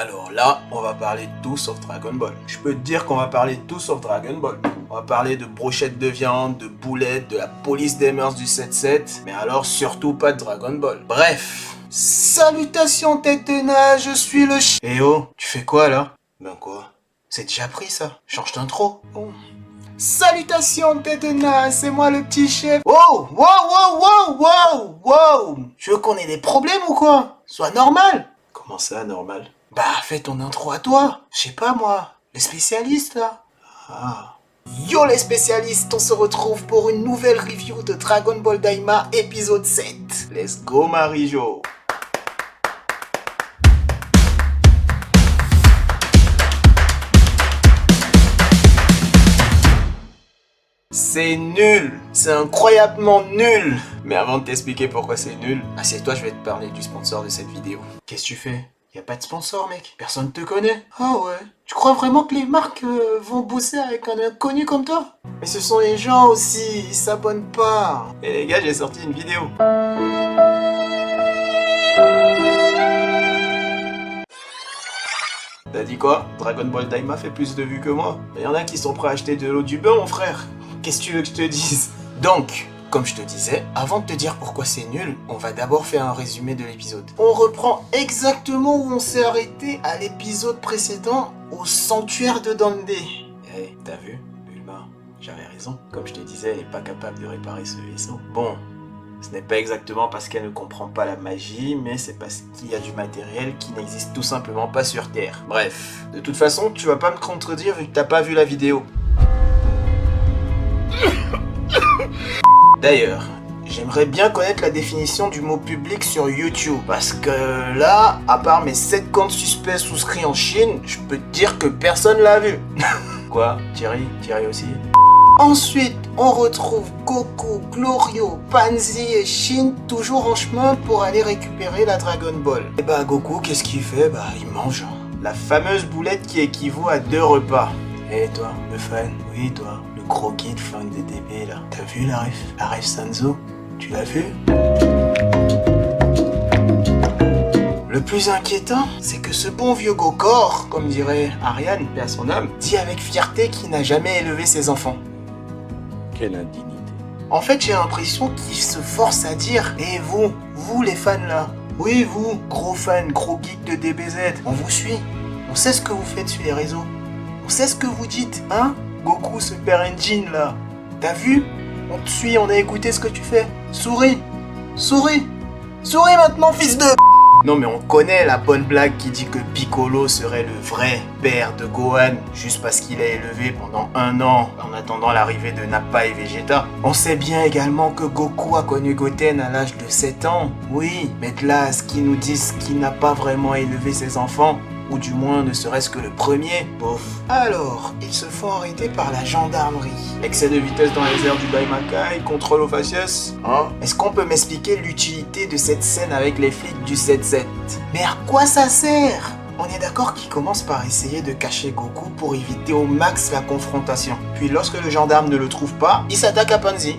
Alors là, on va parler de tout sauf Dragon Ball. Je peux te dire qu'on va parler de tout sauf Dragon Ball. On va parler de brochettes de viande, de boulettes, de la police des mœurs du 7-7, mais alors surtout pas de Dragon Ball. Bref. Salutations tête de nage, je suis le Eh oh, tu fais quoi là? Ben quoi? C'est déjà pris ça. Change d'intro. Oh. Salutations tête de nage, c'est moi le petit chef. Wow, wow, wow, wow, wow, wow. Tu veux qu'on ait des problèmes ou quoi? Sois normal. Comment ça, normal? Bah, fais ton intro à toi. Je sais pas moi, les spécialistes là. Ah. Yo les spécialistes, on se retrouve pour une nouvelle review de Dragon Ball Daima épisode 7. Let's go Marijo. C'est nul, c'est incroyablement nul. Mais avant de t'expliquer pourquoi c'est nul, assieds-toi, je vais te parler du sponsor de cette vidéo. Qu'est-ce que tu fais? Y a pas de sponsor, mec. Personne te connaît. Ah ouais. Tu crois vraiment que les marques vont bosser avec un inconnu comme toi? Mais ce sont les gens aussi, ils s'abonnent pas. Et les gars, j'ai sorti une vidéo. T'as dit quoi? Dragon Ball Daima fait plus de vues que moi. Mais y en a qui sont prêts à acheter de l'eau du bain, mon frère. Qu'est-ce que tu veux que je te dise? Donc, comme je te disais, avant de te dire pourquoi c'est nul, on va d'abord faire un résumé de l'épisode. On reprend exactement où on s'est arrêté à l'épisode précédent, au sanctuaire de Dende. Eh, t'as vu, Bulma? J'avais raison. Comme je te disais, elle n'est pas capable de réparer ce vaisseau. Bon, ce n'est pas exactement parce qu'elle ne comprend pas la magie, mais c'est parce qu'il y a du matériel qui n'existe tout simplement pas sur Terre. Bref, de toute façon, tu vas pas me contredire vu que t'as pas vu la vidéo. D'ailleurs, j'aimerais bien connaître la définition du mot public sur YouTube. Parce que là, à part mes 7 comptes suspects souscrits en Chine, je peux te dire que personne l'a vu. Quoi? Thierry aussi? Ensuite, on retrouve Goku, Glorio, Pansy et Shin toujours en chemin pour aller récupérer la Dragon Ball. Et bah Goku, qu'est-ce qu'il fait? Bah il mange la fameuse boulette qui équivaut à 2 repas. Et toi, le fan? Oui, toi, le gros kid fan des DB là. T'as vu la ref Sanzo? Tu l'as vu? Le plus inquiétant, c'est que ce bon vieux Gokor, comme dirait Ariane, paix à son âme, dit avec fierté qu'il n'a jamais élevé ses enfants. Quelle indignité. En fait, j'ai l'impression qu'il se force à dire « Et vous les fans là, oui vous, gros fans, gros geeks de DBZ, on vous suit, on sait ce que vous faites sur les réseaux. On sait ce que vous dites, hein? Goku, Super Engine, là. T'as vu? On te suit, on a écouté ce que tu fais. Souris! Souris! Souris maintenant, fils de... Non mais on connaît la bonne blague qui dit que Piccolo serait le vrai père de Gohan juste parce qu'il a élevé pendant 1 an en attendant l'arrivée de Nappa et Vegeta. On sait bien également que Goku a connu Goten à l'âge de 7 ans. Oui, mais de là à ce qu'ils nous disent qu'il n'a pas vraiment élevé ses enfants, ou du moins ne serait-ce que le premier, bof. Alors, ils se font arrêter par la gendarmerie. Excès de vitesse dans les airs du Daimakai, contrôle aux faciès. Hein? Est-ce qu'on peut m'expliquer l'utilité de cette scène avec les flics du 7-7? Mais à quoi ça sert? On est d'accord qu'ils commencent par essayer de cacher Goku pour éviter au max la confrontation. Puis lorsque le gendarme ne le trouve pas, il s'attaque à Pansy.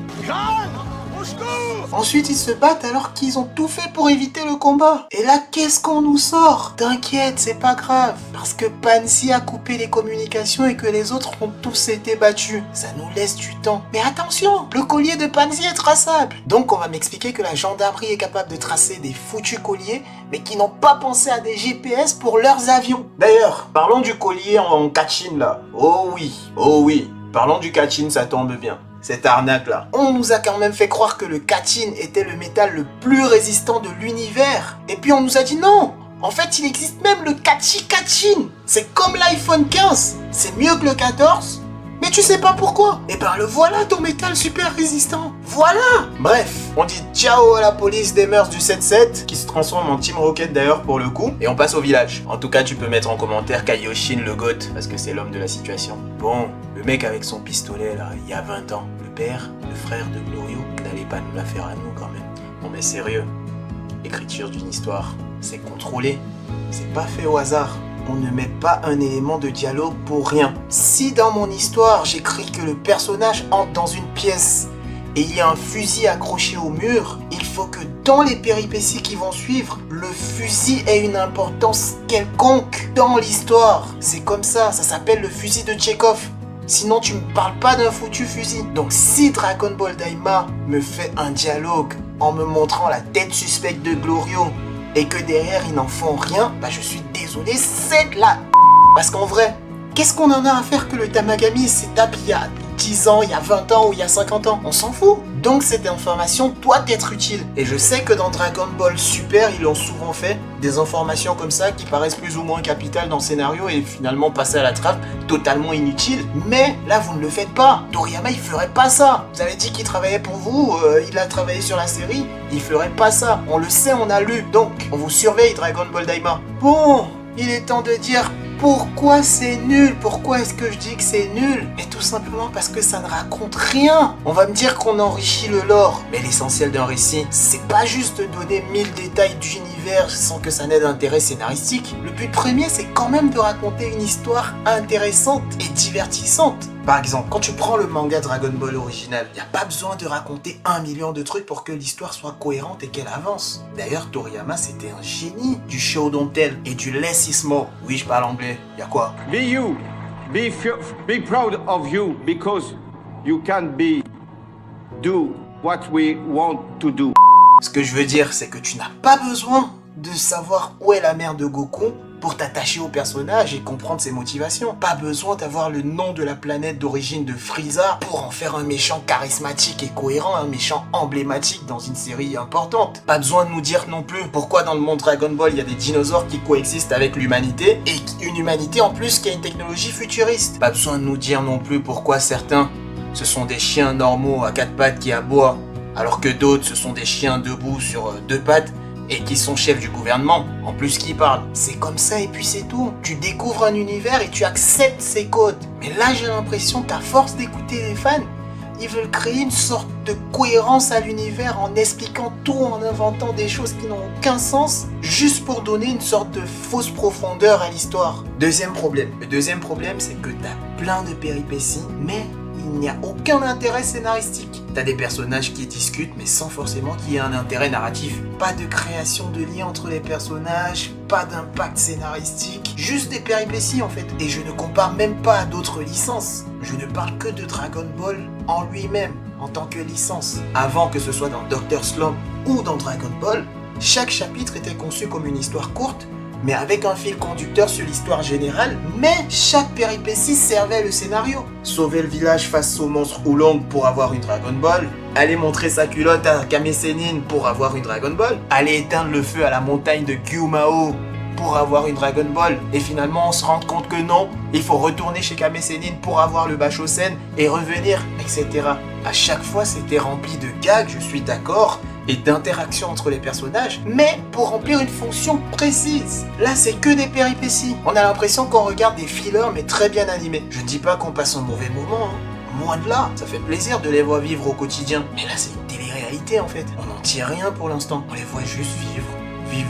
Ensuite, ils se battent alors qu'ils ont tout fait pour éviter le combat. Et là, qu'est-ce qu'on nous sort? T'inquiète, c'est pas grave. Parce que Pansy a coupé les communications et que les autres ont tous été battus. Ça nous laisse du temps. Mais attention, le collier de Pansy est traçable. Donc, on va m'expliquer que la gendarmerie est capable de tracer des foutus colliers, mais qui n'ont pas pensé à des GPS pour leurs avions. D'ailleurs, parlons du collier en Kachin là. Oh oui. Parlons du Kachin, ça tombe bien. Cette arnaque là. On nous a quand même fait croire que le Kachin était le métal le plus résistant de l'univers. Et puis on nous a dit non. En fait, il existe même le Kachin. C'est comme l'iPhone 15. C'est mieux que le 14. Mais tu sais pas pourquoi. Et ben le voilà ton métal super résistant. Voilà. Bref, on dit ciao à la police des mœurs du 7-7, qui se transforme en Team Rocket d'ailleurs pour le coup, et on passe au village. En tout cas, tu peux mettre en commentaire Kaioshin le GOAT, parce que c'est l'homme de la situation. Bon, le mec avec son pistolet là, il y a 20 ans, le père, le frère de Glorio, n'allait pas nous la faire à nous quand même. Non mais sérieux, l'écriture d'une histoire, c'est contrôlé, c'est pas fait au hasard. On ne met pas un élément de dialogue pour rien. Si dans mon histoire j'écris que le personnage entre dans une pièce et il y a un fusil accroché au mur, il faut que dans les péripéties qui vont suivre, le fusil ait une importance quelconque dans l'histoire. C'est comme ça s'appelle le fusil de Tchekhov. Sinon, tu me parles pas d'un foutu fusil. Donc, si Dragon Ball Daima me fait un dialogue en me montrant la tête suspecte de Glorio et que derrière, ils n'en font rien, bah je suis désolé, c'est de la... Parce qu'en vrai, qu'est-ce qu'on en a à faire que le Tamagami s'est tapé il y a 10 ans, il y a 20 ans ou il y a 50 ans? On s'en fout. Donc cette information doit être utile. Et je sais que dans Dragon Ball Super, ils ont souvent fait des informations comme ça qui paraissent plus ou moins capitales dans le scénario et finalement passer à la trappe, totalement inutiles. Mais là, vous ne le faites pas. Toriyama, il ferait pas ça. Vous avez dit qu'il travaillait pour vous, il a travaillé sur la série, il ferait pas ça. On le sait, on a lu. Donc, on vous surveille, Dragon Ball Daima. Bon, il est temps de dire pourquoi c'est nul. Pourquoi est-ce que je dis que c'est nul? Et tout simplement parce que ça ne raconte rien. On va me dire qu'on enrichit le lore, mais l'essentiel d'un récit, c'est pas juste de donner 1000 détails d'univers sans que ça n'ait d'intérêt scénaristique. Le but premier, c'est quand même de raconter une histoire intéressante et divertissante. Par exemple, quand tu prends le manga Dragon Ball original, il n'y a pas besoin de raconter 1 million de trucs pour que l'histoire soit cohérente et qu'elle avance. D'ailleurs, Toriyama, c'était un génie du show don't tell et du less is more. Oui, je parle anglais. Y a quoi? Be you. Be proud of you because you can do what we want to do. Ce que je veux dire, c'est que tu n'as pas besoin de savoir où est la mère de Goku pour t'attacher au personnage et comprendre ses motivations. Pas besoin d'avoir le nom de la planète d'origine de Frieza pour en faire un méchant charismatique et cohérent, un méchant emblématique dans une série importante. Pas besoin de nous dire non plus pourquoi dans le monde Dragon Ball il y a des dinosaures qui coexistent avec l'humanité et une humanité en plus qui a une technologie futuriste. Pas besoin de nous dire non plus pourquoi certains ce sont des chiens normaux à 4 pattes qui aboient alors que d'autres ce sont des chiens debout sur 2 pattes et qui sont chefs du gouvernement, en plus qui parlent. C'est comme ça et puis c'est tout. Tu découvres un univers et tu acceptes ses codes. Mais là j'ai l'impression qu'à force d'écouter les fans, ils veulent créer une sorte de cohérence à l'univers en expliquant tout, en inventant des choses qui n'ont aucun sens, juste pour donner une sorte de fausse profondeur à l'histoire. Deuxième problème. Le deuxième problème, c'est que t'as plein de péripéties, mais il n'y a aucun intérêt scénaristique. T'as des personnages qui discutent, mais sans forcément qu'il y ait un intérêt narratif. Pas de création de lien entre les personnages, pas d'impact scénaristique, juste des péripéties en fait. Et je ne compare même pas à d'autres licences. Je ne parle que de Dragon Ball en lui-même, en tant que licence. Avant que ce soit dans Dr. Slump ou dans Dragon Ball, chaque chapitre était conçu comme une histoire courte, mais avec un fil conducteur sur l'histoire générale, mais chaque péripétie servait le scénario. Sauver le village face au monstre Oolong pour avoir une Dragon Ball, aller montrer sa culotte à Kame Sennin pour avoir une Dragon Ball, aller éteindre le feu à la montagne de Gyumao pour avoir une Dragon Ball, et finalement on se rend compte que non, il faut retourner chez Kame Sennin pour avoir le Bashosen et revenir, etc. À chaque fois c'était rempli de gags, je suis d'accord, et d'interaction entre les personnages, mais pour remplir une fonction précise. Là, c'est que des péripéties. On a l'impression qu'on regarde des fillers, mais très bien animés. Je ne dis pas qu'on passe un mauvais moment, hein. Loin de là, ça fait plaisir de les voir vivre au quotidien. Mais là, c'est une télé-réalité, en fait. On n'en tire rien pour l'instant. On les voit juste vivre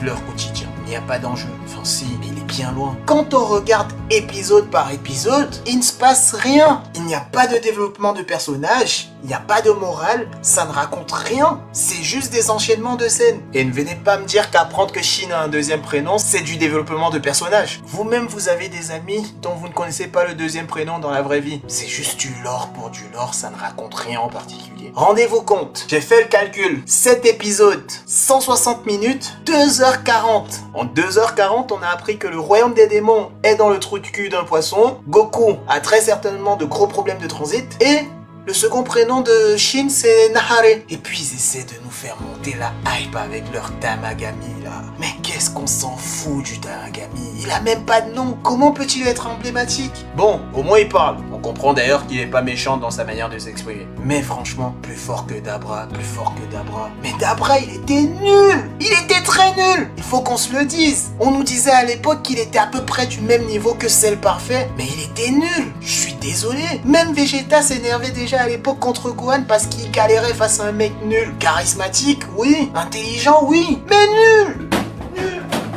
leur quotidien. Il n'y a pas d'enjeu. Enfin si, mais il est bien loin. Quand on regarde épisode par épisode, il ne se passe rien. Il n'y a pas de développement de personnages, il n'y a pas de morale, ça ne raconte rien. C'est juste des enchaînements de scènes. Et ne venez pas me dire qu'apprendre que Shin a un deuxième prénom, c'est du développement de personnages. Vous-même, vous avez des amis dont vous ne connaissez pas le deuxième prénom dans la vraie vie. C'est juste du lore pour du lore, ça ne raconte rien en particulier. Rendez-vous compte, j'ai fait le calcul. 7 épisodes, 160 minutes, 2h40. En 2h40, on a appris que le royaume des démons est dans le trou de cul d'un poisson, Goku a très certainement de gros problèmes de transit, et le second prénom de Shin, c'est Nahare. Et puis ils essaient de nous faire monter la hype avec leur Tamagami là. Mais qu'est-ce qu'on s'en fout du Tamagami? Il a même pas de nom. Comment peut-il être emblématique? Bon, au moins il parle. On comprend d'ailleurs qu'il est pas méchant dans sa manière de s'exprimer. Mais franchement, plus fort que Dabra, plus fort que Dabra. Mais Dabra, il était nul. Il était très nul. Il faut qu'on se le dise. On nous disait à l'époque qu'il était à peu près du même niveau que Cell Parfait, mais il était nul. Je suis désolé. Même Vegeta s'énervait déjà à l'époque contre Gohan parce qu'il galérait face à un mec nul. Charismatique, oui. Intelligent, oui. Mais nul.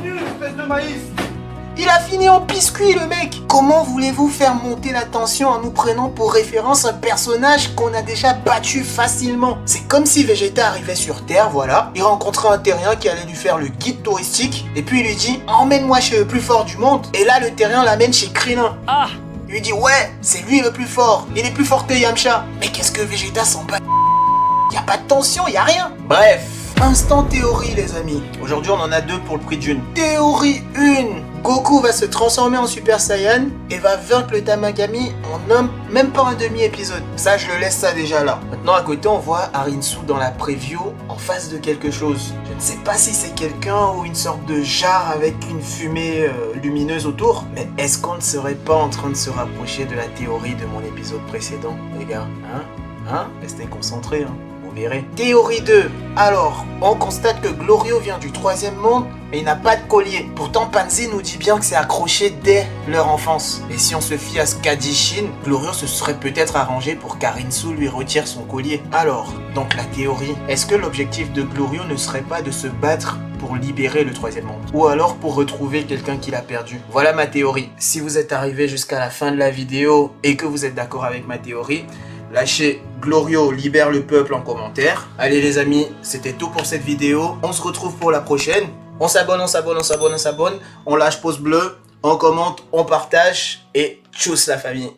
Nul, espèce de maïs. Il a fini en biscuit, le mec. Comment voulez-vous faire monter la tension en nous prenant pour référence un personnage qu'on a déjà battu facilement? C'est comme si Vegeta arrivait sur Terre, voilà. Il rencontrait un terrien qui allait lui faire le guide touristique. Et puis il lui dit, emmène-moi chez le plus fort du monde. Et là, le terrien l'amène chez Krillin. Ah! Il lui dit, ouais, c'est lui le plus fort. Il est plus fort que Yamcha. Mais qu'est-ce que Vegeta s'en bat? Y a pas de tension, y a rien. Bref. Instant théorie, les amis. Aujourd'hui, on en a deux pour le prix d'une. Théorie 1. Goku va se transformer en Super Saiyan et va vaincre le Tamagami en même pas un demi-épisode. Ça, je le laisse ça déjà là. Maintenant, à côté, on voit Arinsu dans la preview en face de quelque chose. Je ne sais pas si c'est quelqu'un ou une sorte de jarre avec une fumée lumineuse autour. Mais est-ce qu'on ne serait pas en train de se rapprocher de la théorie de mon épisode précédent, les gars? Restez concentrés, Théorie 2. Alors, on constate que Glorio vient du 3e monde et il n'a pas de collier. Pourtant, Pansy nous dit bien que c'est accroché dès leur enfance. Et si on se fie à ce qu'a dit Shin, Glorio se serait peut-être arrangé pour qu'Arinsu lui retire son collier. Alors, donc la théorie, est-ce que l'objectif de Glorio ne serait pas de se battre pour libérer le 3e monde? Ou alors pour retrouver quelqu'un qu'il a perdu? Voilà ma théorie. Si vous êtes arrivé jusqu'à la fin de la vidéo et que vous êtes d'accord avec ma théorie, lâchez Glorio libère le peuple en commentaire. Allez les amis, c'était tout pour cette vidéo. On se retrouve pour la prochaine. On s'abonne, on lâche pouce bleu, on commente, on partage et tchuss la famille.